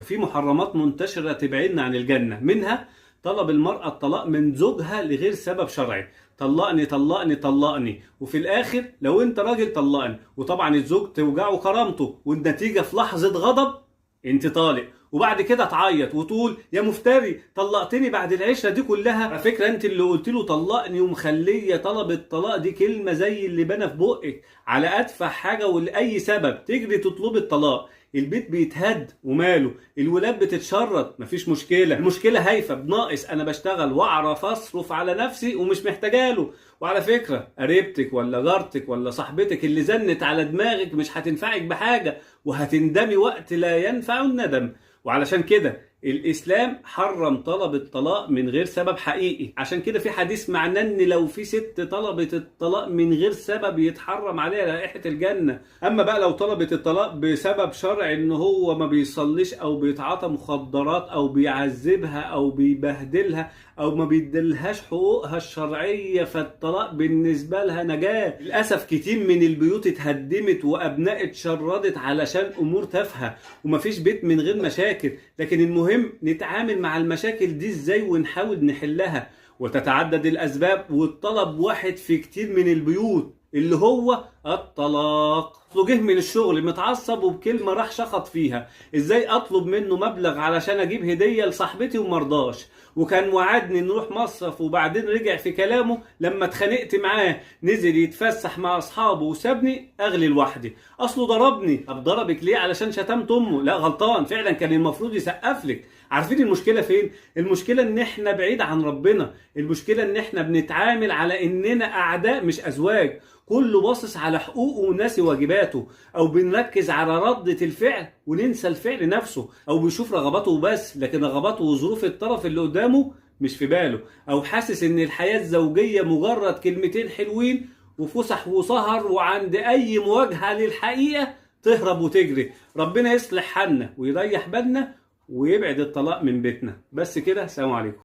في محرمات منتشرة تبعدنا عن الجنة، منها طلب المرأة الطلاق من زوجها لغير سبب شرعي. طلقني طلقني طلقني، وفي الآخر لو أنت راجل طلقني، وطبعا الزوج توجعه كرامته، والنتيجة في لحظة غضب أنت طالق، وبعد كده تعيط وتقول يا مفتري طلقتني بعد العشرة دي كلها. على فكرة أنت اللي قلت له طلقني، ومخلية طلب الطلاق دي كلمة زي اللي بنى في بقك على أتفه حاجة ولأي سبب تجري تطلب الطلاق. البيت بيتهد وماله، الولاد بتتشرد مفيش مشكلة، المشكلة هايفة بناقص أنا بشتغل وأعرف أصرف على نفسي ومش محتاجاله. وعلى فكرة قريبتك ولا جارتك ولا صاحبتك اللي زنت على دماغك مش هتنفعك بحاجة، وهتندمي وقت لا ينفع الندم. وعلشان كده الإسلام حرم طلب الطلاق من غير سبب حقيقي. عشان كده في حديث معناه ان لو في ست طلبت الطلاق من غير سبب يتحرم عليها رائحة الجنة. اما بقى لو طلبت الطلاق بسبب شرعي، ان هو ما بيصليش او بيتعاطى مخدرات او بيعذبها او بيبهدلها او ما بيدلهاش حقوقها الشرعية، فالطلاق بالنسبة لها نجاة. للأسف كتير من البيوت اتهدمت وابناء اتشردت علشان امور تافهة، ومفيش بيت من غير مشاكل. لكن المهم نتعامل مع المشاكل دي ازاي ونحاول نحلها. وتتعدد الاسباب، والطلب واحد في كتير من البيوت اللي هو الطلاق. اصله جه من الشغل متعصب وبكلمه راح شخط فيها، ازاي اطلب منه مبلغ علشان اجيب هديه لصاحبتي ومرضاش، وكان وعدني نروح مصرف وبعدين رجع في كلامه لما اتخانقت معاه نزل يتفسح مع اصحابه وسابني اغلي لوحدي. اصله ضربني. طب ضربك ليه؟ علشان شتمت امه؟ لا غلطان فعلا، كان المفروض يسقف لك. عارفين المشكله فين؟ المشكله ان احنا بعيد عن ربنا، المشكله ان احنا بنتعامل على اننا اعداء مش ازواج، كله باصص على حقوقه وناسي واجباته، او بنركز على ردة الفعل وننسى الفعل نفسه، او بيشوف رغباته بس لكن رغباته وظروف الطرف اللي قدامه مش في باله، او حاسس ان الحياة الزوجية مجرد كلمتين حلوين وفسح وسهر، وعند اي مواجهة للحقيقة تهرب وتجري. ربنا يصلح حالنا ويريح بالنا ويبعد الطلاق من بيتنا. بس كده، سلام عليكم.